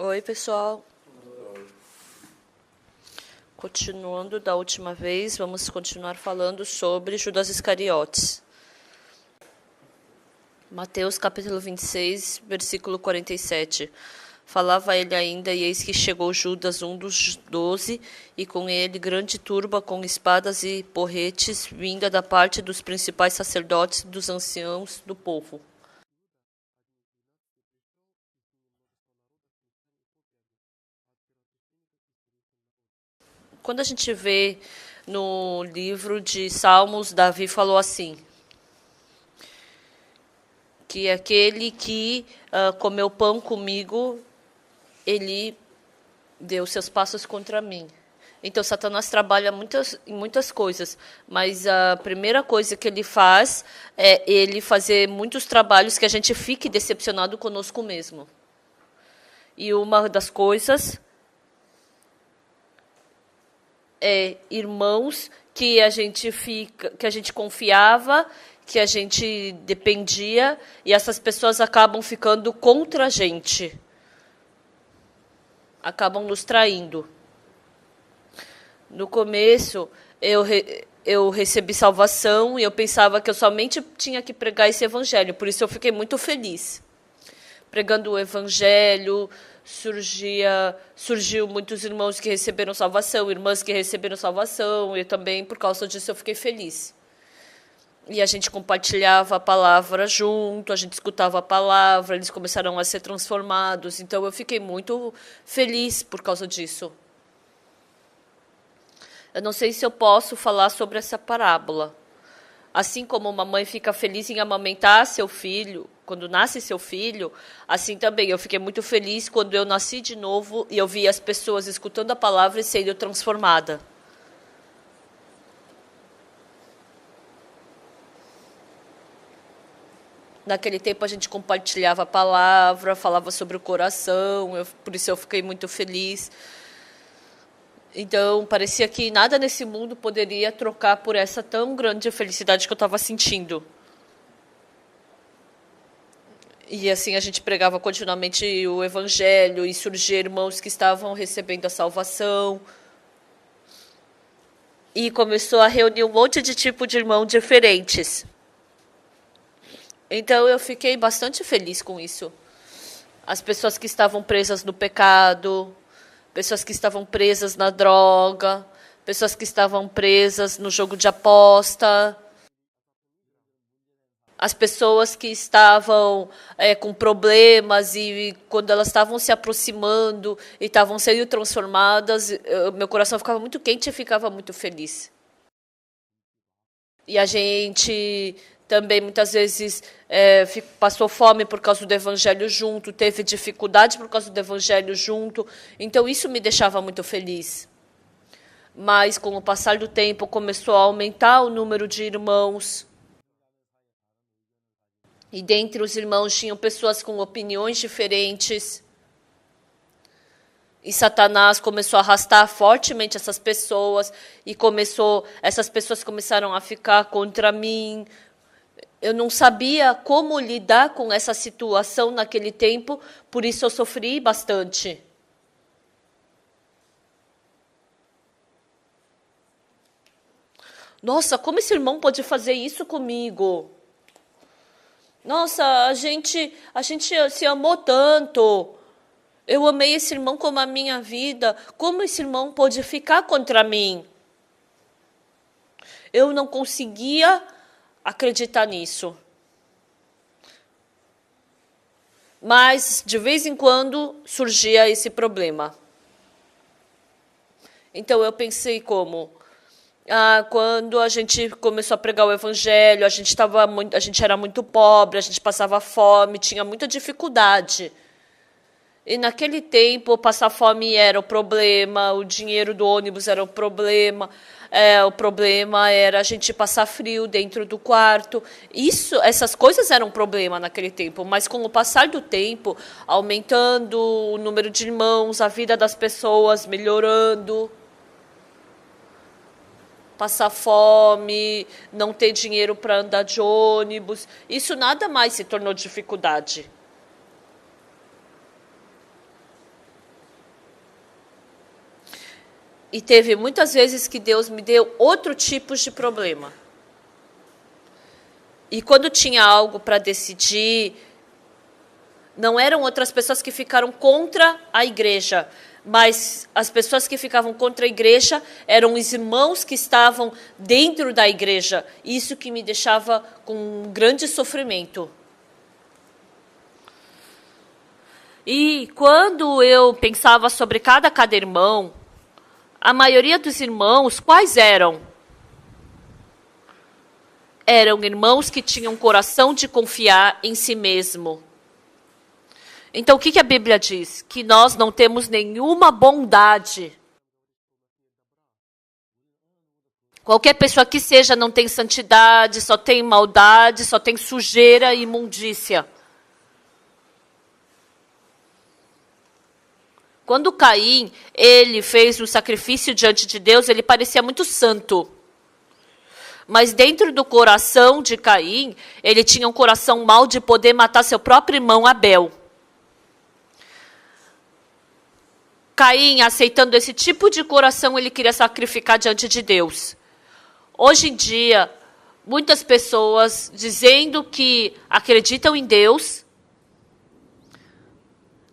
Oi, pessoal. Continuando da última vez, vamos continuar falando sobre Judas Iscariotes. Mateus capítulo 26, versículo 47. Falava ele ainda, e eis que chegou Judas, um dos 12, e com ele grande turba com espadas e porretes, vinda da parte dos principais sacerdotes e dos anciãos do povo. Quando a gente vê no livro de Salmos, Davi falou assim, que aquele que comeu pão comigo, ele deu seus passos contra mim. Então, Satanás trabalha em muitas coisas, mas a primeira coisa que ele faz é ele fazer muitos trabalhos que a gente fique decepcionado conosco mesmo. E uma das coisas é irmãos que a gente confiava, que a gente dependia, e essas pessoas acabam ficando contra a gente. Acabam nos traindo. No começo, eu recebi salvação e eu pensava que eu somente tinha que pregar esse evangelho. Por isso eu fiquei muito feliz. Pregando o evangelho, surgiu muitos irmãos que receberam salvação, irmãs que receberam salvação, e também por causa disso eu fiquei feliz. E a gente compartilhava a palavra junto, a gente escutava a palavra, eles começaram a ser transformados. Então eu fiquei muito feliz por causa disso. Eu não sei se eu posso falar sobre essa parábola. Assim como uma mãe fica feliz em amamentar seu filho, quando nasce seu filho, assim também eu fiquei muito feliz quando eu nasci de novo e eu vi as pessoas escutando a palavra e sendo transformada. Naquele tempo a gente compartilhava a palavra, falava sobre o coração, por isso eu fiquei muito feliz. Então, parecia que nada nesse mundo poderia trocar por essa tão grande felicidade que eu estava sentindo. E assim a gente pregava continuamente o evangelho e surgiam irmãos que estavam recebendo a salvação. E começou a reunir um monte de tipo de irmãos diferentes. Então eu fiquei bastante feliz com isso. As pessoas que estavam presas no pecado, pessoas que estavam presas na droga, pessoas que estavam presas no jogo de aposta, as pessoas que estavam com problemas e quando elas estavam se aproximando e estavam sendo transformadas, meu coração ficava muito quente e ficava muito feliz. E a gente também muitas vezes passou fome por causa do evangelho junto, teve dificuldade por causa do evangelho junto, então isso me deixava muito feliz. Mas com o passar do tempo começou a aumentar o número de irmãos. E dentre os irmãos tinham pessoas com opiniões diferentes. E Satanás começou a arrastar fortemente essas pessoas e essas pessoas começaram a ficar contra mim. Eu não sabia como lidar com essa situação naquele tempo, por isso eu sofri bastante. Nossa, como esse irmão pode fazer isso comigo? Nossa, a gente se amou tanto. Eu amei esse irmão como a minha vida. Como esse irmão pôde ficar contra mim? Eu não conseguia acreditar nisso. Mas, de vez em quando, surgia esse problema. Então, eu pensei como... quando a gente começou a pregar o evangelho, a gente era muito pobre, a gente passava fome, tinha muita dificuldade. E naquele tempo, passar fome era o problema, o dinheiro do ônibus era o problema era a gente passar frio dentro do quarto. Essas coisas eram um problema naquele tempo, mas com o passar do tempo, aumentando o número de irmãos, a vida das pessoas melhorando, passar fome, não ter dinheiro para andar de ônibus, isso nada mais se tornou dificuldade. E teve muitas vezes que Deus me deu outro tipo de problema. E quando tinha algo para decidir, não eram outras pessoas que ficaram contra a igreja, mas as pessoas que ficavam contra a igreja eram os irmãos que estavam dentro da igreja. Isso que me deixava com um grande sofrimento. E quando eu pensava sobre cada irmão, a maioria dos irmãos, quais eram? Eram irmãos que tinham coração de confiar em si mesmo. Então, o que a Bíblia diz? Que nós não temos nenhuma bondade. Qualquer pessoa que seja não tem santidade, só tem maldade, só tem sujeira e imundícia. Quando Caim, ele fez um sacrifício diante de Deus, ele parecia muito santo. Mas dentro do coração de Caim, ele tinha um coração mau de poder matar seu próprio irmão Abel. Caim, aceitando esse tipo de coração, ele queria sacrificar diante de Deus. Hoje em dia, muitas pessoas dizendo que acreditam em Deus,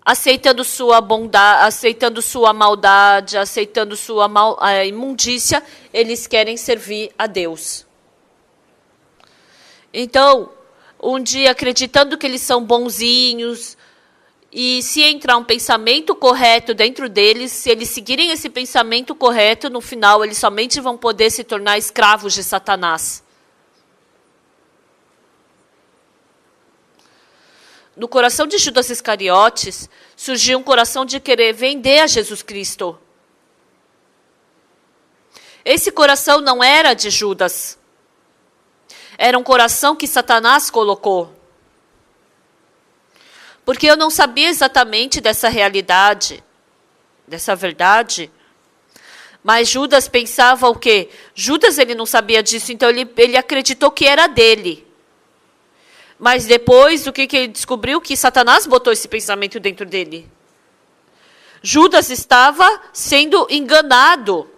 aceitando sua bondade, aceitando sua maldade, aceitando sua imundícia, eles querem servir a Deus. Então, um dia acreditando que eles são bonzinhos, e se entrar um pensamento correto dentro deles, se eles seguirem esse pensamento correto, no final eles somente vão poder se tornar escravos de Satanás. No coração de Judas Iscariotes, surgiu um coração de querer vender a Jesus Cristo. Esse coração não era de Judas. Era um coração que Satanás colocou. Porque eu não sabia exatamente dessa realidade, dessa verdade. Mas Judas pensava o quê? Judas ele não sabia disso, então ele acreditou que era dele. Mas depois, o que ele descobriu? Que Satanás botou esse pensamento dentro dele. Judas estava sendo enganado.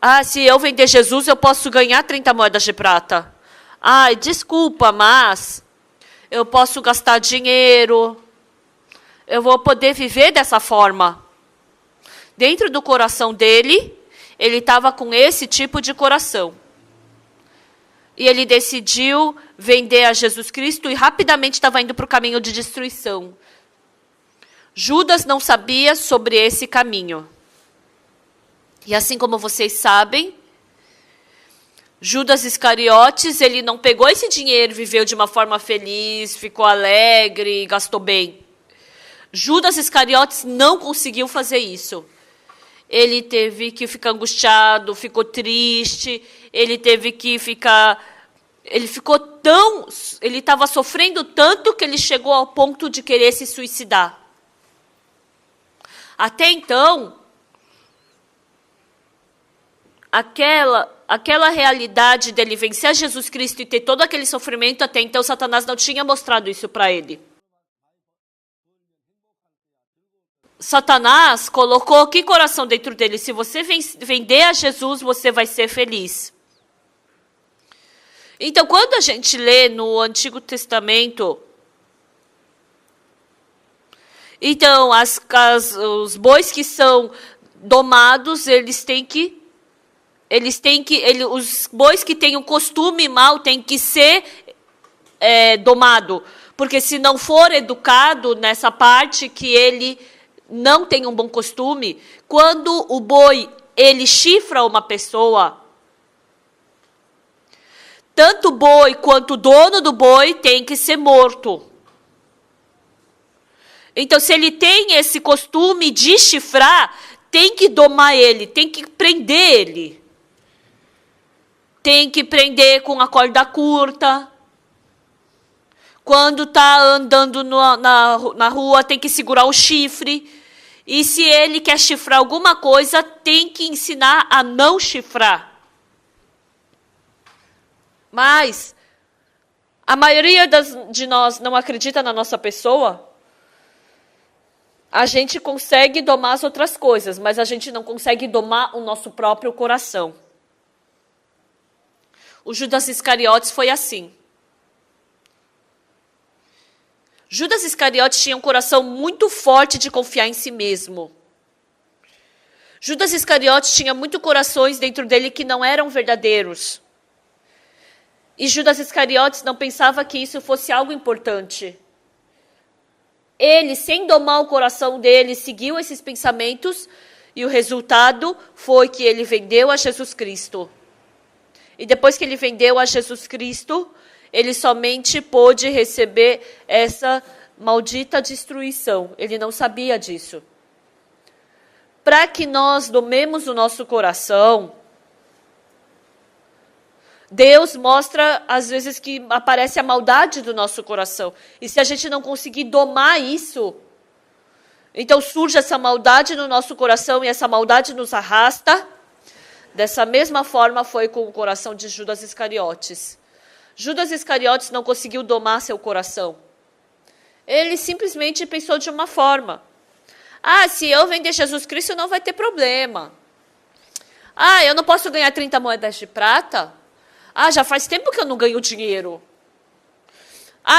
Ah, se eu vender Jesus, eu posso ganhar 30 moedas de prata. Ai, desculpa, mas eu posso gastar dinheiro. Eu vou poder viver dessa forma. Dentro do coração dele, ele estava com esse tipo de coração. E ele decidiu vender a Jesus Cristo e rapidamente estava indo para o caminho de destruição. Judas não sabia sobre esse caminho. E assim como vocês sabem, Judas Iscariotes, ele não pegou esse dinheiro, viveu de uma forma feliz, ficou alegre, gastou bem. Judas Iscariotes não conseguiu fazer isso. Ele teve que ficar angustiado, ficou triste, ele teve que ficar... Ele estava sofrendo tanto que ele chegou ao ponto de querer se suicidar. Até então, aquela realidade dele vencer a Jesus Cristo e ter todo aquele sofrimento, até então Satanás não tinha mostrado isso para ele. Satanás colocou que coração dentro dele? Se você vender a Jesus, você vai ser feliz. Então, quando a gente lê no Antigo Testamento, então, os bois que são domados, os bois que têm um costume mau têm que ser domado. Porque se não for educado nessa parte que ele não tem um bom costume, quando o boi ele chifra uma pessoa, tanto o boi quanto o dono do boi tem que ser morto. Então, se ele tem esse costume de chifrar, tem que domar ele, tem que prender ele. Tem que prender com a corda curta. Quando está andando na rua, tem que segurar o chifre. E se ele quer chifrar alguma coisa, tem que ensinar a não chifrar. Mas a maioria de nós não acredita na nossa pessoa. A gente consegue domar as outras coisas, mas a gente não consegue domar o nosso próprio coração. O Judas Iscariotes foi assim. Judas Iscariotes tinha um coração muito forte de confiar em si mesmo. Judas Iscariotes tinha muitos corações dentro dele que não eram verdadeiros. E Judas Iscariotes não pensava que isso fosse algo importante. Ele, sem domar o coração dele, seguiu esses pensamentos e o resultado foi que ele vendeu a Jesus Cristo. E depois que ele vendeu a Jesus Cristo, ele somente pôde receber essa maldita destruição. Ele não sabia disso. Para que nós domemos o nosso coração, Deus mostra, às vezes, que aparece a maldade do nosso coração. E se a gente não conseguir domar isso, então surge essa maldade no nosso coração e essa maldade nos arrasta. Dessa mesma forma foi com o coração de Judas Iscariotes. Judas Iscariotes não conseguiu domar seu coração. Ele simplesmente pensou de uma forma. Se eu vender Jesus Cristo não vai ter problema. Eu não posso ganhar 30 moedas de prata? Já faz tempo que eu não ganho dinheiro.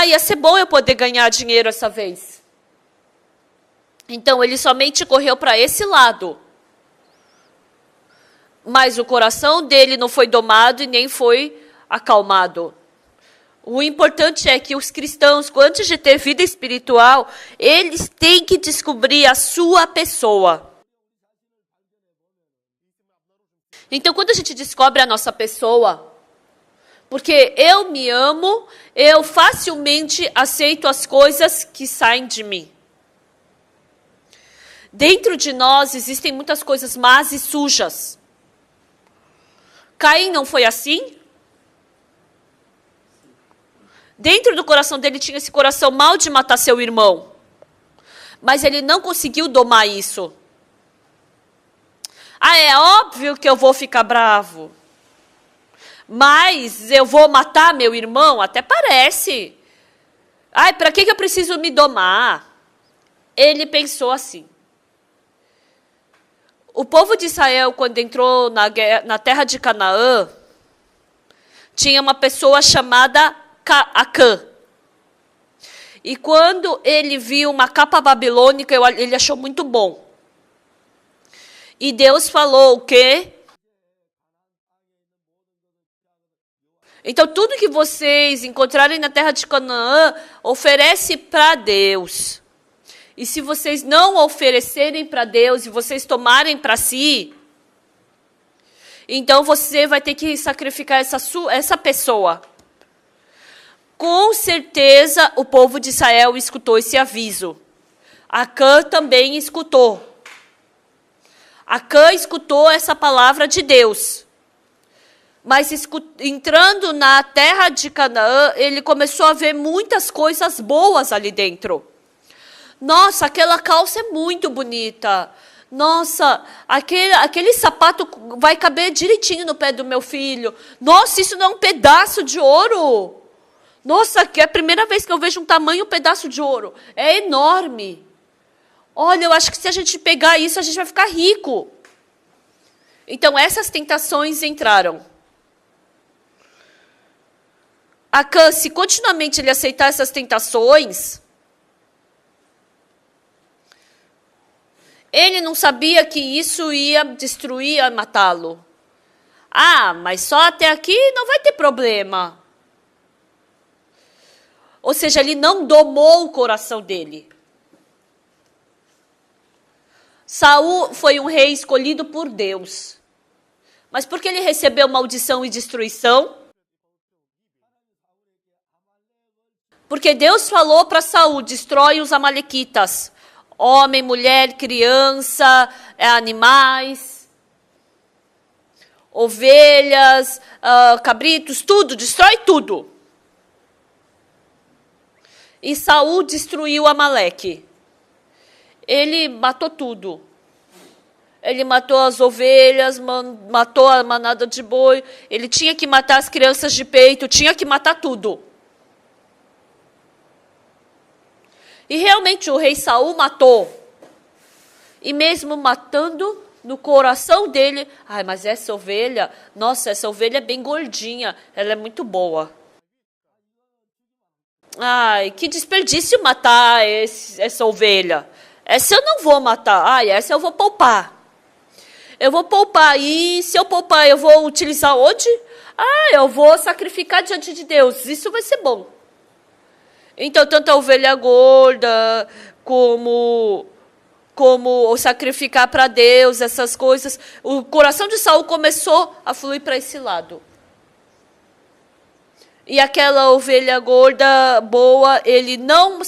Ia ser bom eu poder ganhar dinheiro essa vez. Então, ele somente correu para esse lado. Mas o coração dele não foi domado e nem foi acalmado. O importante é que os cristãos, antes de ter vida espiritual, eles têm que descobrir a sua pessoa. Então, quando a gente descobre a nossa pessoa, porque eu me amo, eu facilmente aceito as coisas que saem de mim. Dentro de nós existem muitas coisas más e sujas. Caim não foi assim? Dentro do coração dele tinha esse coração mau de matar seu irmão. Mas ele não conseguiu domar isso. É óbvio que eu vou ficar bravo. Mas eu vou matar meu irmão? Até parece. Para que eu preciso me domar? Ele pensou assim. O povo de Israel, quando entrou na terra de Canaã, tinha uma pessoa chamada Acã. E quando ele viu uma capa babilônica, ele achou muito bom. E Deus falou o quê? Então, tudo que vocês encontrarem na terra de Canaã, oferece para Deus. E se vocês não oferecerem para Deus e vocês tomarem para si, então você vai ter que sacrificar essa pessoa. Com certeza o povo de Israel escutou esse aviso. Acã também escutou. Acã escutou essa palavra de Deus. Mas entrando na terra de Canaã, ele começou a ver muitas coisas boas ali dentro. Nossa, aquela calça é muito bonita. Nossa, aquele sapato vai caber direitinho no pé do meu filho. Nossa, isso não é um pedaço de ouro. Nossa, que é a primeira vez que eu vejo um tamanho pedaço de ouro. É enorme. Olha, eu acho que se a gente pegar isso, a gente vai ficar rico. Então, essas tentações entraram. Acã, se continuamente ele aceitar essas tentações, ele não sabia que isso ia destruir, ia matá-lo. Mas só até aqui não vai ter problema. Ou seja, ele não domou o coração dele. Saul foi um rei escolhido por Deus. Mas por que ele recebeu maldição e destruição? Porque Deus falou para Saul, destrói os amalequitas. Homem, mulher, criança, animais, ovelhas, cabritos, tudo, destrói tudo. E Saul destruiu Amaleque. Ele matou tudo. Ele matou as ovelhas, matou a manada de boi. Ele tinha que matar as crianças de peito, tinha que matar tudo. E realmente o rei Saul matou. E mesmo matando, no coração dele, ai, mas essa ovelha, nossa, essa ovelha é bem gordinha, ela é muito boa. Ai, que desperdício matar essa ovelha. Essa eu não vou matar, ai, essa eu vou poupar. Eu vou poupar, e se eu poupar, eu vou utilizar onde? Ah, eu vou sacrificar diante de Deus, isso vai ser bom. Então, tanto a ovelha gorda, como o sacrificar para Deus, essas coisas, o coração de Saul começou a fluir para esse lado. E aquela ovelha gorda, boa, ele não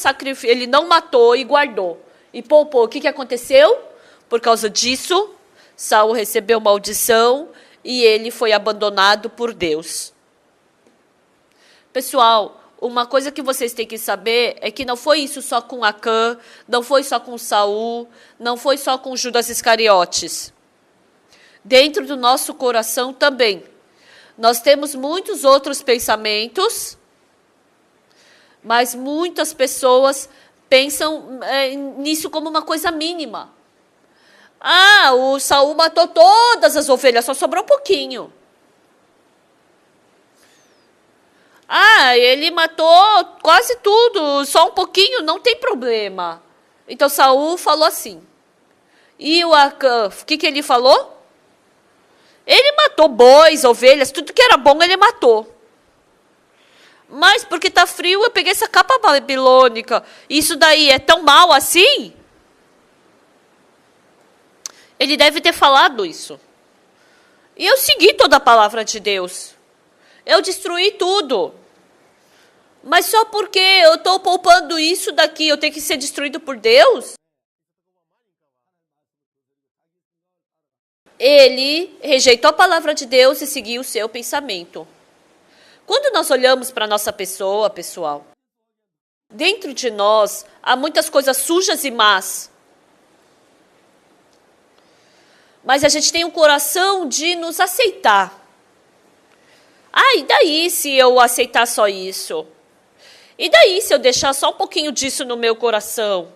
matou e guardou. E poupou. O que aconteceu? Por causa disso, Saul recebeu maldição e ele foi abandonado por Deus. Pessoal, uma coisa que vocês têm que saber é que não foi isso só com Acã, não foi só com Saul, não foi só com Judas Iscariotes. Dentro do nosso coração também. Nós temos muitos outros pensamentos, mas muitas pessoas pensam nisso como uma coisa mínima. Ah, o Saul matou todas as ovelhas, só sobrou um pouquinho. Ah, ele matou quase tudo, só um pouquinho, não tem problema. Então Saul falou assim. E o Acã, o que ele falou? Ele matou bois, ovelhas, tudo que era bom ele matou. Mas porque tá frio, eu peguei essa capa babilônica. Isso daí é tão mal assim? Ele deve ter falado isso. E eu segui toda a palavra de Deus. Eu destruí tudo. Mas só porque eu estou poupando isso daqui, eu tenho que ser destruído por Deus? Ele rejeitou a palavra de Deus e seguiu o seu pensamento. Quando nós olhamos para a nossa pessoa, pessoal, dentro de nós há muitas coisas sujas e más. Mas a gente tem um coração de nos aceitar. Ah, e daí se eu aceitar só isso? E daí se eu deixar só um pouquinho disso no meu coração?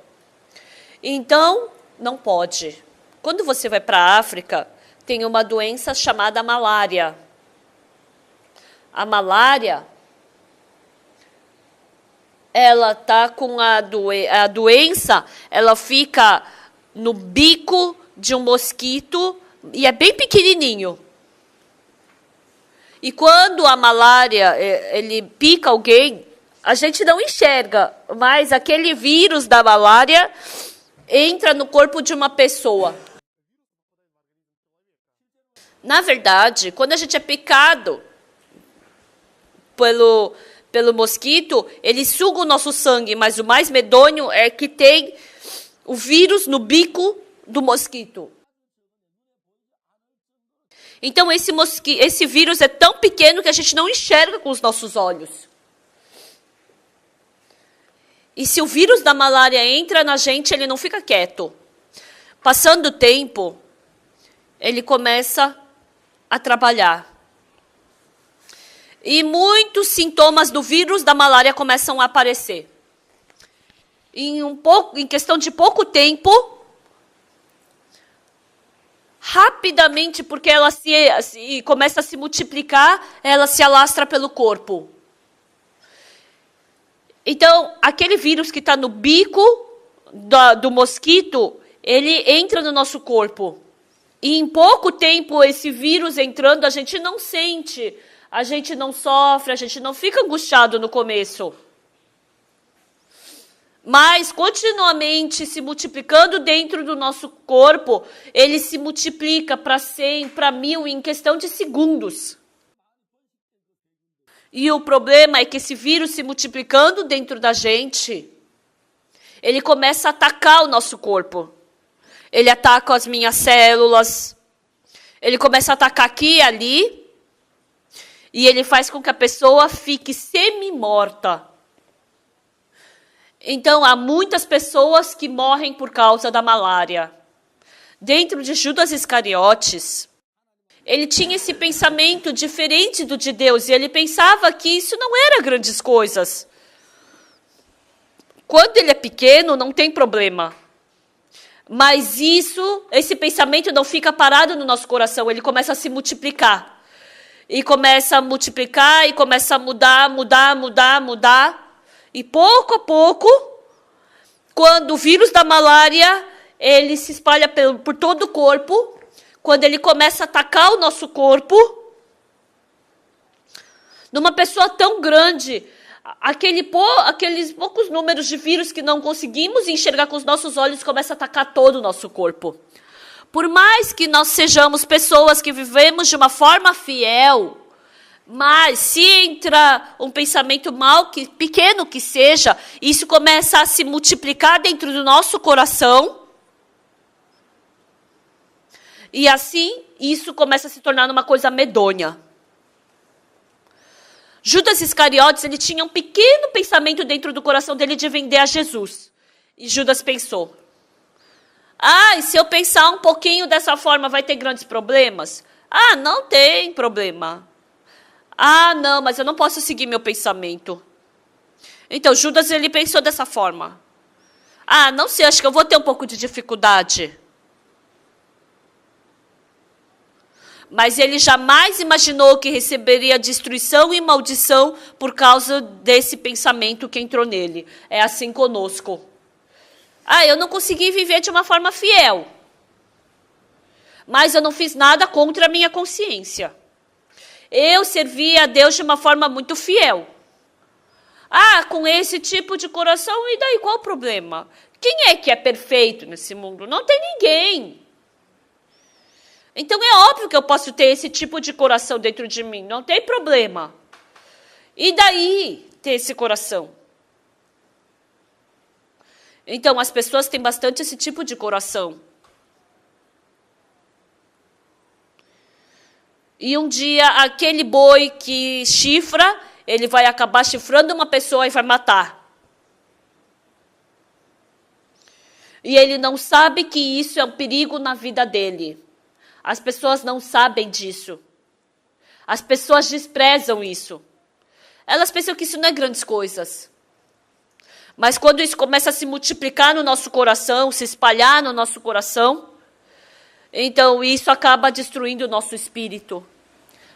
Então, não pode. Quando você vai para a África, tem uma doença chamada malária. A malária, ela tá com a doença, ela fica no bico de um mosquito e é bem pequenininho. E quando a malária, ele pica alguém, a gente não enxerga, mas aquele vírus da malária entra no corpo de uma pessoa. Na verdade, quando a gente é picado pelo mosquito, ele suga o nosso sangue, mas o mais medonho é que tem o vírus no bico do mosquito. Então, esse vírus é tão pequeno que a gente não enxerga com os nossos olhos. E se o vírus da malária entra na gente, ele não fica quieto. Passando o tempo, ele começa a trabalhar. E muitos sintomas do vírus da malária começam a aparecer. Em questão de pouco tempo, rapidamente, porque ela começa a se multiplicar, ela se alastra pelo corpo. Então, aquele vírus que está no bico do mosquito, ele entra no nosso corpo. E em pouco tempo, esse vírus entrando, a gente não sente, a gente não sofre, a gente não fica angustiado no começo. Mas, continuamente se multiplicando dentro do nosso corpo, ele se multiplica para 100, para 1000 em questão de segundos. E o problema é que esse vírus se multiplicando dentro da gente, ele começa a atacar o nosso corpo. Ele ataca as minhas células, ele começa a atacar aqui e ali, e ele faz com que a pessoa fique semi-morta. Então, há muitas pessoas que morrem por causa da malária. Dentro de Judas Iscariotes, ele tinha esse pensamento diferente do de Deus, e ele pensava que isso não era grandes coisas. Quando ele é pequeno, não tem problema. Mas esse pensamento não fica parado no nosso coração, ele começa a se multiplicar. E começa a multiplicar e começa a mudar. E pouco a pouco, quando o vírus da malária, ele se espalha por todo o corpo, quando ele começa a atacar o nosso corpo, numa pessoa tão grande, aqueles poucos números de vírus que não conseguimos enxergar com os nossos olhos começa a atacar todo o nosso corpo. Por mais que nós sejamos pessoas que vivemos de uma forma fiel, mas se entra um pensamento mal, pequeno que seja, isso começa a se multiplicar dentro do nosso coração. E assim, isso começa a se tornar uma coisa medonha. Judas Iscariotes, ele tinha um pequeno pensamento dentro do coração dele de vender a Jesus. E Judas pensou, e se eu pensar um pouquinho dessa forma, vai ter grandes problemas? Não tem problema. Não, mas eu não posso seguir meu pensamento. Então, Judas, ele pensou dessa forma. Não sei, acho que eu vou ter um pouco de dificuldade. Mas ele jamais imaginou que receberia destruição e maldição por causa desse pensamento que entrou nele. É assim conosco. Eu não consegui viver de uma forma fiel. Mas eu não fiz nada contra a minha consciência. Eu servi a Deus de uma forma muito fiel. Com esse tipo de coração, e daí qual o problema? Quem é que é perfeito nesse mundo? Não tem ninguém. Então é óbvio que eu posso ter esse tipo de coração dentro de mim, não tem problema. E daí ter esse coração? Então as pessoas têm bastante esse tipo de coração. E um dia aquele boi que chifra, ele vai acabar chifrando uma pessoa e vai matar. E ele não sabe que isso é um perigo na vida dele. As pessoas não sabem disso. As pessoas desprezam isso. Elas pensam que isso não é grandes coisas. Mas quando isso começa a se multiplicar no nosso coração, se espalhar no nosso coração, então isso acaba destruindo o nosso espírito.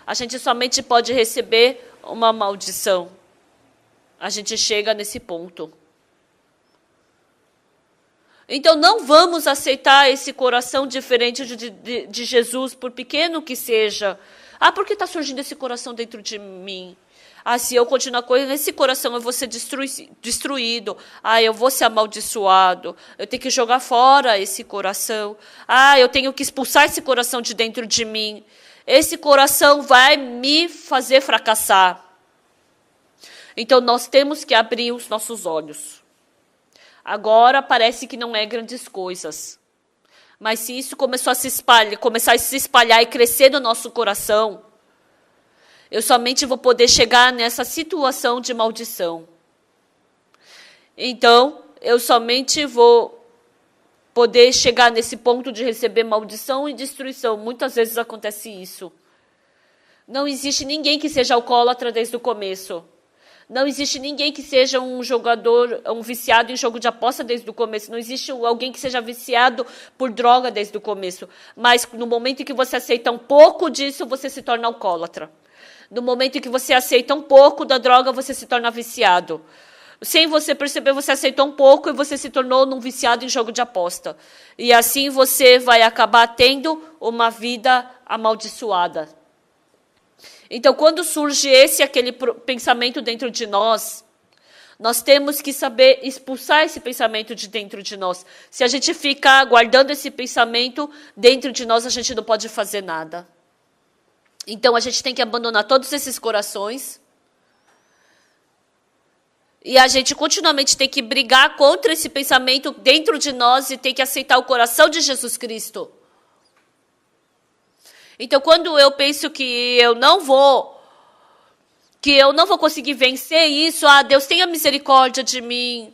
A gente somente pode receber uma maldição. A gente chega nesse ponto. Então, não vamos aceitar esse coração diferente de Jesus, por pequeno que seja. Por que está surgindo esse coração dentro de mim? Se eu continuar com esse coração, eu vou ser destruído. Eu vou ser amaldiçoado. Eu tenho que jogar fora esse coração. Eu tenho que expulsar esse coração de dentro de mim. Esse coração vai me fazer fracassar. Então, nós temos que abrir os nossos olhos. Agora parece que não é grandes coisas. Mas se isso começar a se espalhar e crescer no nosso coração, eu somente vou poder chegar nessa situação de maldição. Então, eu somente vou poder chegar nesse ponto de receber maldição e destruição. Muitas vezes acontece isso. Não existe ninguém que seja alcoólatra desde o começo. Não existe ninguém que seja um jogador, um viciado em jogo de aposta desde o começo. Não existe alguém que seja viciado por droga desde o começo. Mas no momento em que você aceita um pouco disso, você se torna alcoólatra. No momento em que você aceita um pouco da droga, você se torna viciado. Sem você perceber, você aceitou um pouco e você se tornou um viciado em jogo de aposta. E assim você vai acabar tendo uma vida amaldiçoada. Então, quando surge aquele pensamento dentro de nós temos que saber expulsar esse pensamento de dentro de nós. Se a gente ficar guardando esse pensamento dentro de nós, a gente não pode fazer nada. Então, a gente tem que abandonar todos esses corações. E a gente continuamente tem que brigar contra esse pensamento dentro de nós e tem que aceitar o coração de Jesus Cristo. Então, quando eu penso que eu não vou conseguir vencer isso, Deus tenha misericórdia de mim.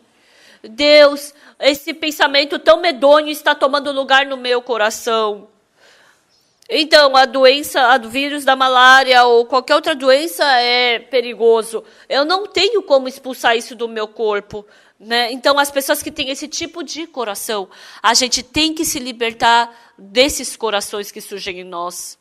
Deus, esse pensamento tão medonho está tomando lugar no meu coração. Então, o vírus da malária ou qualquer outra doença é perigoso. Eu não tenho como expulsar isso do meu corpo. Né? Então, as pessoas que têm esse tipo de coração, a gente tem que se libertar desses corações que surgem em nós.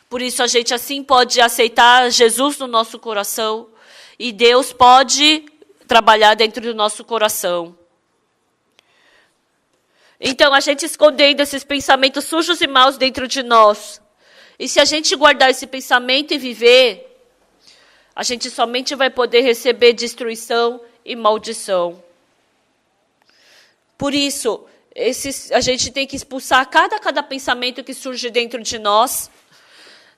Por isso, a gente assim pode aceitar Jesus no nosso coração e Deus pode trabalhar dentro do nosso coração. Então, a gente escondendo esses pensamentos sujos e maus dentro de nós. E se a gente guardar esse pensamento e viver, a gente somente vai poder receber destruição e maldição. Por isso, a gente tem que expulsar cada pensamento que surge dentro de nós.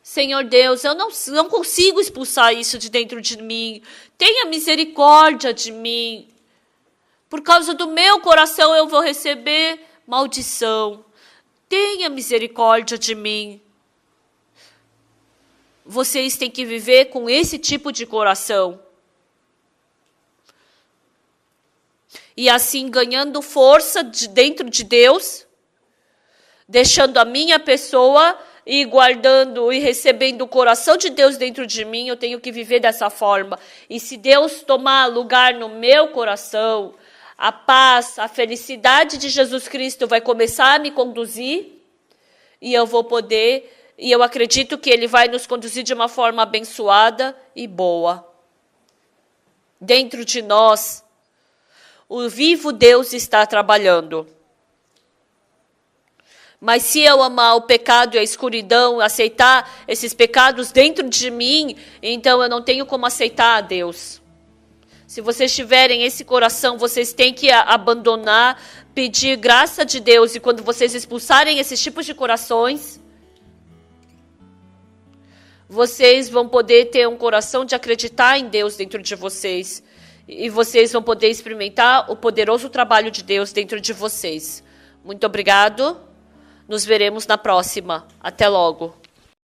Senhor Deus, eu não consigo expulsar isso de dentro de mim. Tenha misericórdia de mim. Por causa do meu coração eu vou receber maldição. Tenha misericórdia de mim. Vocês têm que viver com esse tipo de coração. E assim, ganhando força dentro de Deus, deixando a minha pessoa e guardando e recebendo o coração de Deus dentro de mim, eu tenho que viver dessa forma. E se Deus tomar lugar no meu coração, a paz, a felicidade de Jesus Cristo vai começar a me conduzir e eu vou poder, e eu acredito que Ele vai nos conduzir de uma forma abençoada e boa. Dentro de nós, o vivo Deus está trabalhando. Mas se eu amar o pecado e a escuridão, aceitar esses pecados dentro de mim, então eu não tenho como aceitar a Deus. Se vocês tiverem esse coração, vocês têm que abandonar, pedir graça de Deus. E quando vocês expulsarem esses tipos de corações, vocês vão poder ter um coração de acreditar em Deus dentro de vocês. E vocês vão poder experimentar o poderoso trabalho de Deus dentro de vocês. Muito obrigado. Nos veremos na próxima. Até logo.